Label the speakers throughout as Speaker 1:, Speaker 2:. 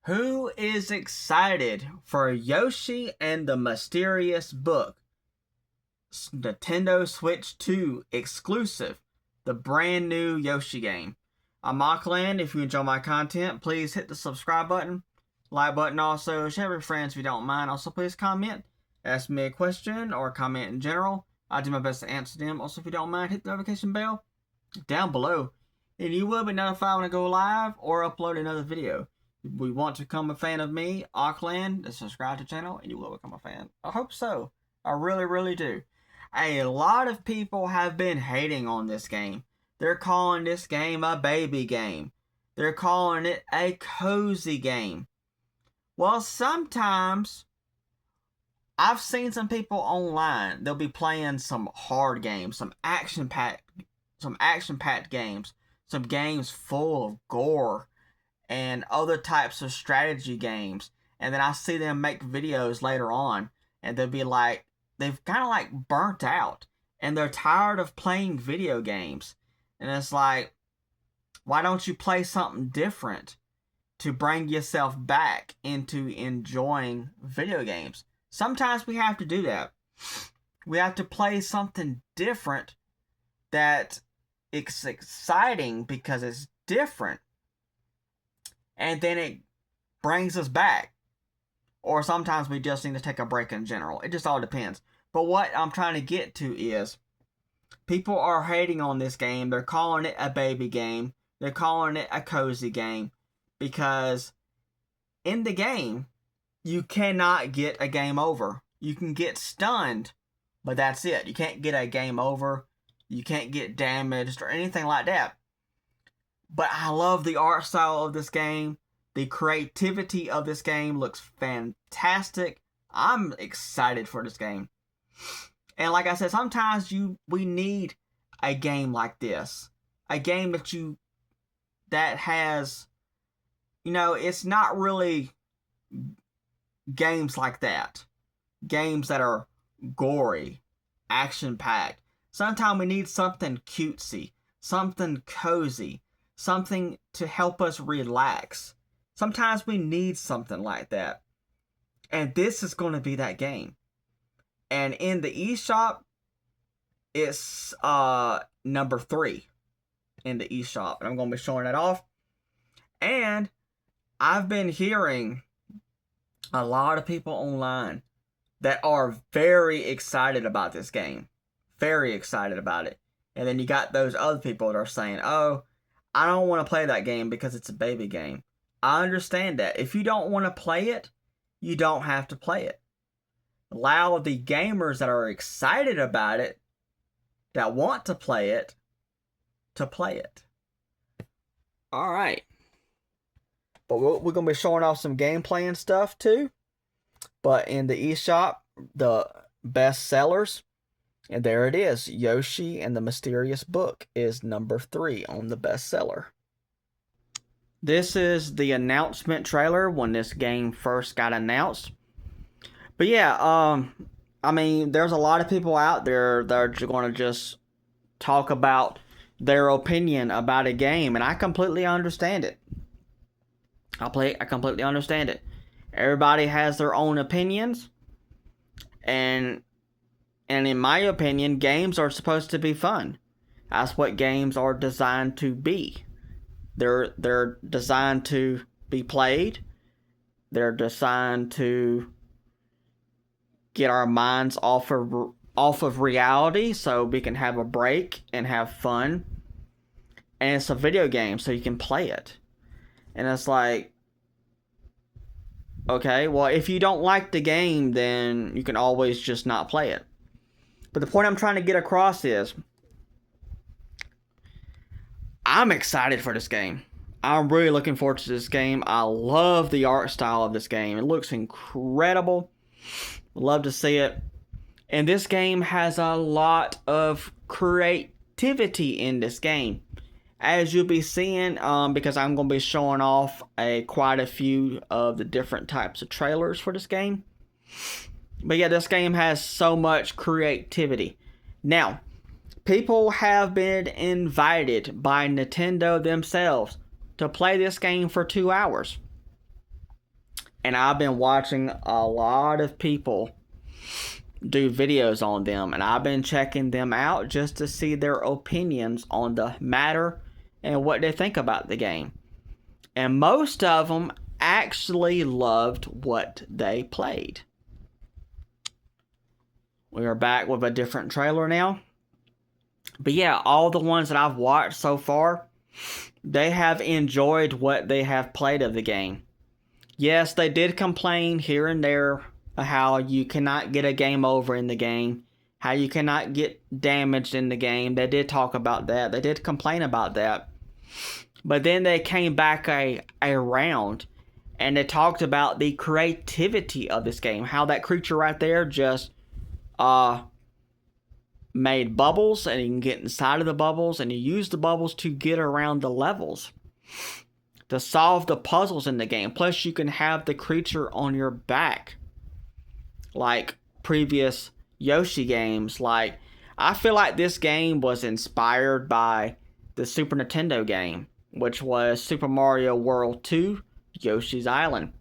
Speaker 1: Who is excited for Yoshi and the Mysterious Book? Nintendo Switch 2 exclusive, the brand new Yoshi game. I'm Auckland. If you enjoy my content, please hit the subscribe button, like button also, share with your friends if you don't mind. Also, please comment, ask me a question, or comment in general. I do my best to answer them. Also, if you don't mind, hit the notification bell down below, and you will be notified when I go live or upload another video. If you want to become a fan of me, Auckland, then subscribe to the channel, and you will become a fan. I hope so. I really, really do. A lot of people have been hating on this game. They're calling this game a baby game. They're calling it a cozy game. Well, sometimes I've seen some people online, they'll be playing some hard games, some action-packed games, some games full of gore and other types of strategy games. And then I see them make videos later on, and they'll be like, they've kind of like burnt out, and they're tired of playing video games. And it's like, why don't you play something different to bring yourself back into enjoying video games? Sometimes we have to do that. We have to play something different that it's exciting because it's different, and then it brings us back. Or sometimes we just need to take a break in general. It just all depends. But what I'm trying to get to is, people are hating on this game. They're calling it a baby game. They're calling it a cozy game. Because in the game, you cannot get a game over. You can get stunned, but that's it. You can't get a game over. You can't get damaged or anything like that. But I love the art style of this game. The creativity of this game looks fantastic. I'm excited for this game. And like I said, sometimes we need a game like this. A game that has, it's not really games like that. Games that are gory, action-packed. Sometimes we need something cutesy, something cozy, something to help us relax. Sometimes we need something like that. And this is going to be that game. And in the eShop, it's number 3 in the eShop. And I'm going to be showing that off. And I've been hearing a lot of people online that are very excited about this game. Very excited about it. And then you got those other people that are saying, oh, I don't want to play that game because it's a baby game. I understand that. If you don't want to play it, you don't have to play it. Allow the gamers that are excited about it, that want to play it, to play it. Alright. But we're going to be showing off some gameplay and stuff too. But in the eShop, the best sellers, and there it is. Yoshi and the Mysterious Book is number 3 on the bestseller. This is the announcement trailer when this game first got announced. But yeah, I mean, there's a lot of people out there that are going to just talk about their opinion about a game, and I completely understand it. I completely understand it. Everybody has their own opinions, and in my opinion, games are supposed to be fun. That's what games are designed to be. They're designed to be played. They're designed to get our minds off of reality so we can have a break and have fun. And it's a video game, so you can play it. And it's like, okay, well, if you don't like the game, then you can always just not play it. But the point I'm trying to get across is, I'm excited for this game. I'm really looking forward to this game. I love the art style of this game. It looks incredible. Love to see it. And this game has a lot of creativity in this game. As you'll be seeing, because I'm going to be showing off quite a few of the different types of trailers for this game. But yeah, this game has so much creativity. Now, people have been invited by Nintendo themselves to play this game for 2 hours. And I've been watching a lot of people do videos on them, and I've been checking them out just to see their opinions on the matter and what they think about the game. And most of them actually loved what they played. We are back with a different trailer now. But yeah, all the ones that I've watched so far, they have enjoyed what they have played of the game. Yes, they did complain here and there how you cannot get a game over in the game, how you cannot get damaged in the game. They did talk about that. They did complain about that. But then they came back around and they talked about the creativity of this game. How that creature right there just made bubbles, and you can get inside of the bubbles, and you use the bubbles to get around the levels, to solve the puzzles in the game. Plus, you can have the creature on your back, like previous Yoshi games. Like, I feel like this game was inspired by the Super Nintendo game, which was Super Mario World 2, Yoshi's Island.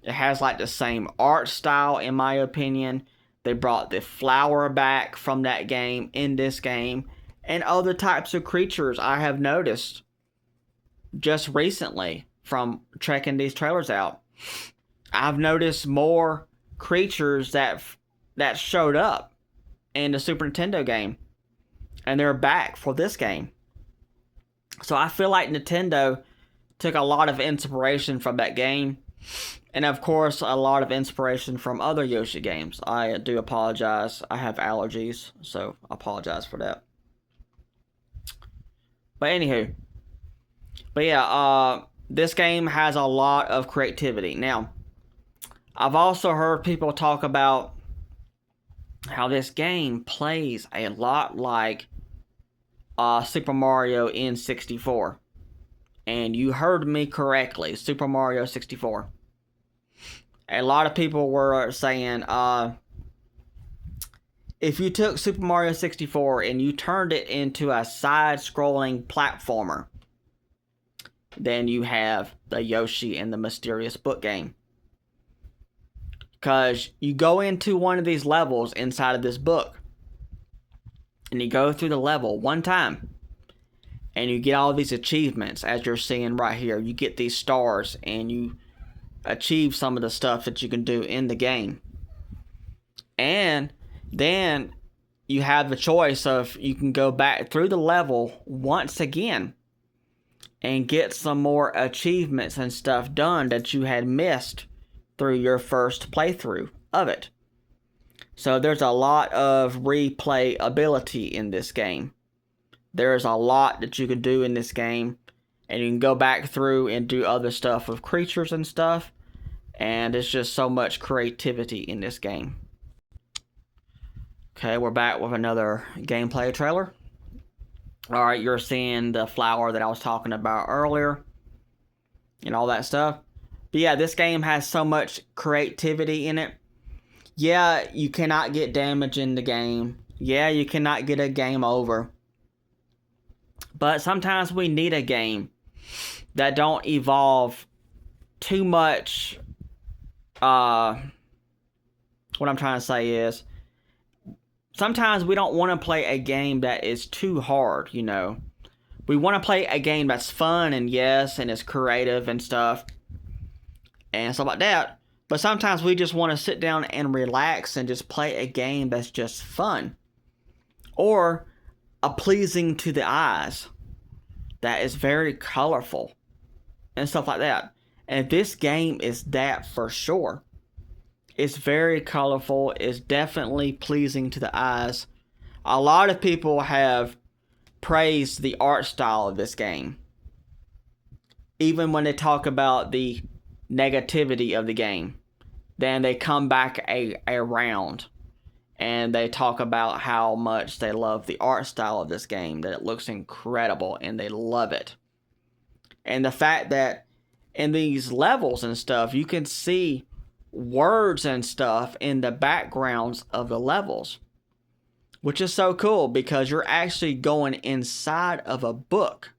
Speaker 1: It has like the same art style, in my opinion. They brought the flower back from that game in this game, and other types of creatures I have noticed just recently from checking these trailers out. I've noticed more creatures that showed up in the Super Nintendo game, and they're back for this game. So I feel like Nintendo took a lot of inspiration from that game, and of course a lot of inspiration from other Yoshi games. I do apologize. I have allergies, so I apologize for that. But anywho, this game has a lot of creativity. Now, I've also heard people talk about how this game plays a lot like Super Mario N64. And you heard me correctly, Super Mario 64. A lot of people were saying, if you took Super Mario 64 and you turned it into a side-scrolling platformer, then you have the Yoshi and the Mysterious Book game. Because you go into one of these levels inside of this book, and you go through the level one time, and you get all these achievements, as you're seeing right here. You get these stars, and you achieve some of the stuff that you can do in the game. And then you have the choice of, you can go back through the level once again and get some more achievements and stuff done that you had missed through your first playthrough of it. So there's a lot of replayability in this game. There's a lot that you can do in this game, and you can go back through and do other stuff with creatures and stuff, and it's just so much creativity in this game. Okay, we're back with another gameplay trailer. Alright, you're seeing the flower that I was talking about earlier, and all that stuff. But yeah, this game has so much creativity in it. Yeah, you cannot get damage in the game. Yeah, you cannot get a game over. But sometimes we need a game that don't evolve too much. What I'm trying to say is, sometimes we don't want to play a game that is too hard, you know. We want to play a game that's fun and yes, and is creative and stuff, and stuff like that. But sometimes we just want to sit down and relax and just play a game that's just fun, or pleasing to the eyes, that is very colorful and stuff like that. And this game is that for sure. It's very colorful. It's definitely pleasing to the eyes. A lot of people have praised the art style of this game, even when they talk about the negativity of the game. Then they come back around and they talk about how much they love the art style of this game, that it looks incredible and they love it. And the fact that in these levels and stuff, you can see words and stuff in the backgrounds of the levels, which is so cool because you're actually going inside of a book.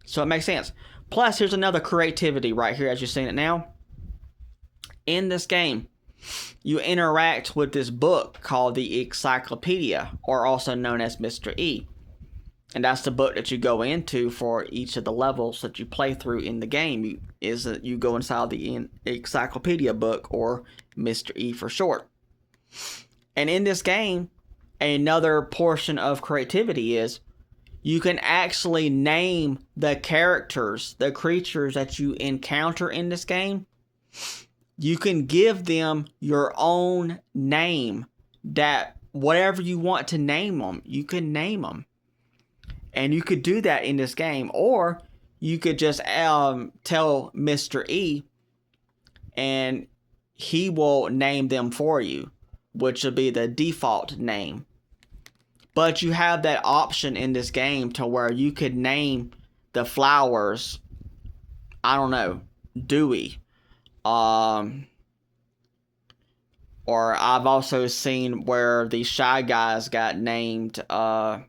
Speaker 1: So it makes sense. Plus, here's another creativity right here as you're seeing it now. In this game, you interact with this book called the Encyclopedia, or also known as Mr. E. And that's the book that you go into for each of the levels that you play through in the game. You go inside the Encyclopedia book, or Mr. E for short. And in this game, another portion of creativity is you can actually name the characters, the creatures that you encounter in this game. You can give them your own name, that whatever you want to name them, you can name them. And you could do that in this game, or you could just tell Mr. E, and he will name them for you, which will be the default name. But you have that option in this game to where you could name the flowers, I don't know, Dewey. Or I've also seen where the Shy Guys got named Baddies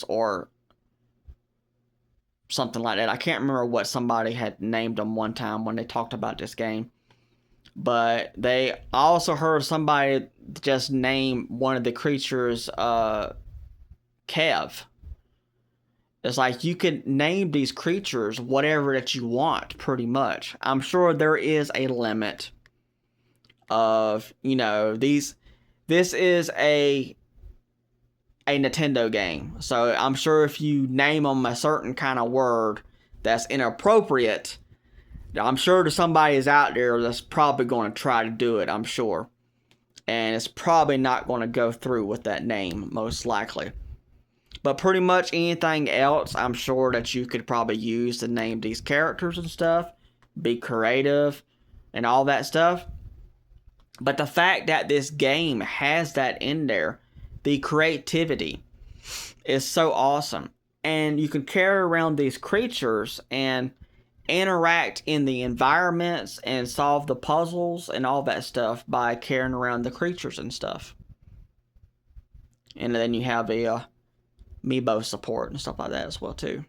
Speaker 1: or something like that. I can't remember what somebody had named them one time when they talked about this game. But I also heard somebody just name one of the creatures Kev. It's like you can name these creatures whatever that you want, pretty much. I'm sure there is a limit of, this is a Nintendo game. So I'm sure if you name them a certain kind of word that's inappropriate, I'm sure there's somebody is out there that's probably going to try to do it, I'm sure. And it's probably not going to go through with that name, most likely. But pretty much anything else, I'm sure that you could probably use to name these characters and stuff. Be creative and all that stuff. But the fact that this game has that in there, the creativity, is so awesome. And you can carry around these creatures and interact in the environments and solve the puzzles and all that stuff by carrying around the creatures and stuff. And then you have a Amiibo support and stuff like that as well too.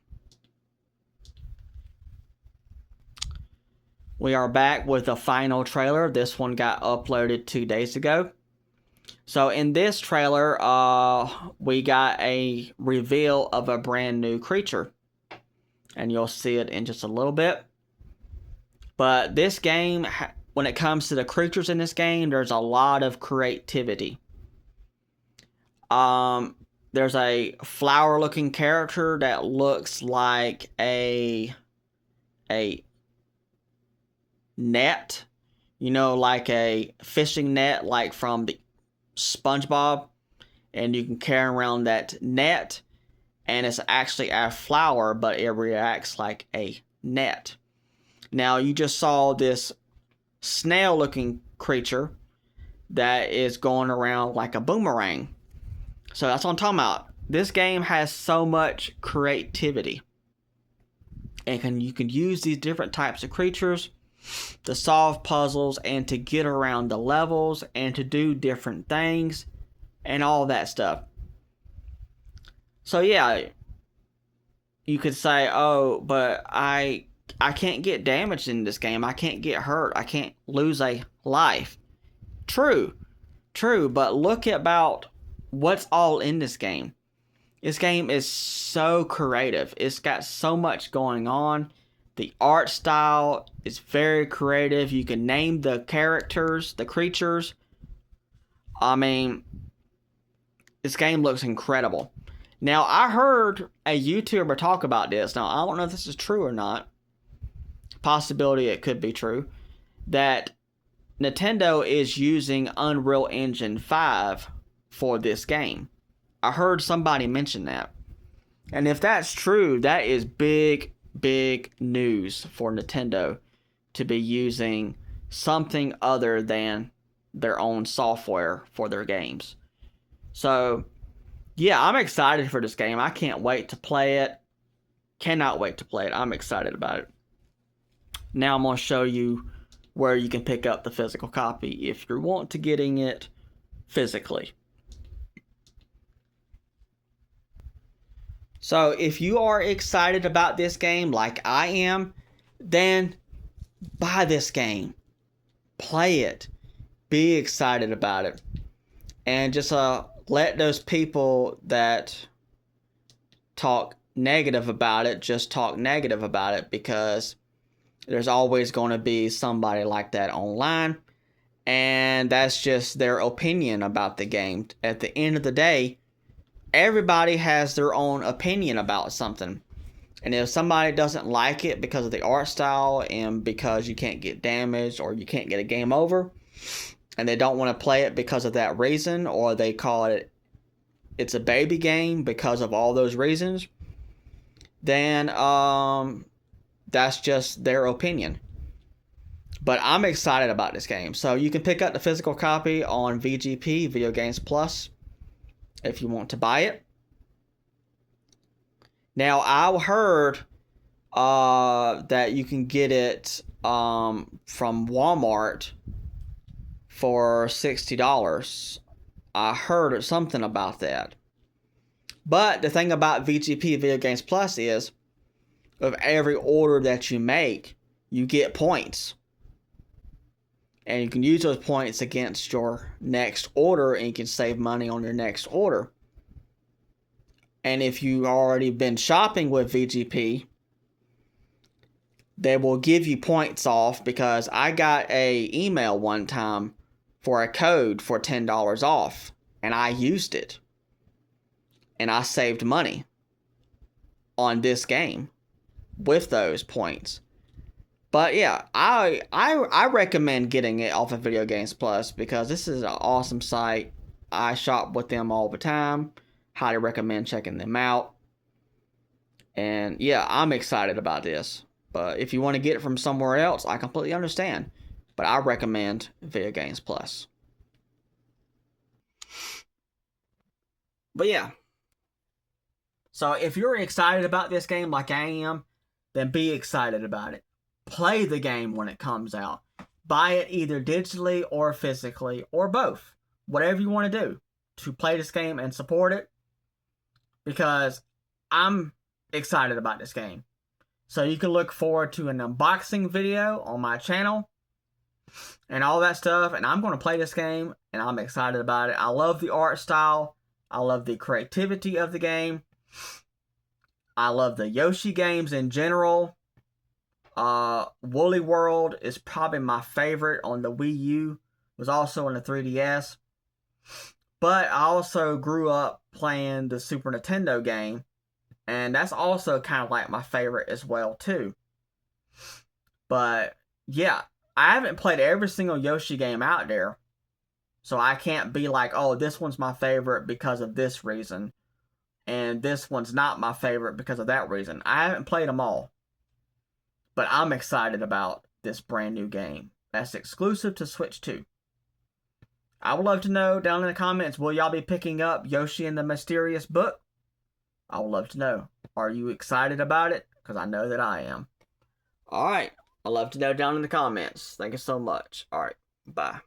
Speaker 1: We are back with the final trailer. This one got uploaded 2 days ago. So in this trailer, we got a reveal of a brand new creature. And you'll see it in just a little bit. But this game, when it comes to the creatures in this game, there's a lot of creativity. There's a flower-looking character that looks like a net. Like a fishing net, like from the SpongeBob. And you can carry around that net. And it's actually a flower, but it reacts like a net. Now, you just saw this snail-looking creature that is going around like a boomerang. So that's what I'm talking about. This game has so much creativity. And you can use these different types of creatures to solve puzzles and to get around the levels and to do different things and all that stuff. So yeah, you could say, oh, but I can't get damaged in this game. I can't get hurt. I can't lose a life. True, but look about what's all in this game. This game is so creative. It's got so much going on. The art style is very creative. You can name the characters, the creatures. I mean, this game looks incredible. Now, I heard a YouTuber talk about this. Now, I don't know if this is true or not. Possibility it could be true. That Nintendo is using Unreal Engine 5 for this game. I heard somebody mention that. And if that's true, that is big news for Nintendo to be using something other than their own software for their games. So, yeah, I'm excited for this game. I can't wait to play it. Cannot wait to play it. I'm excited about it. Now I'm going to show you where you can pick up the physical copy if you want to getting it physically. So if you are excited about this game like I am, then buy this game, play it, be excited about it, and just let those people that talk negative about it just talk negative about it, because there's always going to be somebody like that online, and that's just their opinion about the game. At the end of the day, everybody has their own opinion about something. And if somebody doesn't like it because of the art style and because you can't get damaged or you can't get a game over, and they don't want to play it because of that reason, or they call it's a baby game because of all those reasons, then that's just their opinion. But I'm excited about this game. So you can pick up the physical copy on VGP, Video Games Plus, if you want to buy it. Now, I heard that you can get it from Walmart for $60. I heard something about that. But the thing about VGP, Video Games Plus, is with every order that you make, you get points. And you can use those points against your next order, and you can save money on your next order. And if you've already been shopping with VGP, they will give you points off, because I got an email one time for a code for $10 off, and I used it. And I saved money on this game with those points. But yeah, I recommend getting it off of Video Games Plus, because this is an awesome site. I shop with them all the time. Highly recommend checking them out. And yeah, I'm excited about this. But if you want to get it from somewhere else, I completely understand. But I recommend Video Games Plus. But yeah. So if you're excited about this game like I am, then be excited about it. Play the game when it comes out. Buy it either digitally or physically, or both. Whatever you want to do to play this game and support it, because I'm excited about this game. So you can look forward to an unboxing video on my channel and all that stuff. And I'm going to play this game, and I'm excited about it. I love the art style. I love the creativity of the game. I love the Yoshi games in general. Woolly World is probably my favorite on the Wii U. It was also on the 3DS. But I also grew up playing the Super Nintendo game, and that's also kind of like my favorite as well too. But yeah, I haven't played every single Yoshi game out there, so I can't be like, oh, this one's my favorite because of this reason, and this one's not my favorite because of that reason. I haven't played them all, but I'm excited about this brand new game that's exclusive to Switch 2. I would love to know down in the comments, will y'all be picking up Yoshi and the Mysterious Book? I would love to know. Are you excited about it? Because I know that I am. Alright. I'd love to know down in the comments. Thank you so much. Alright. Bye.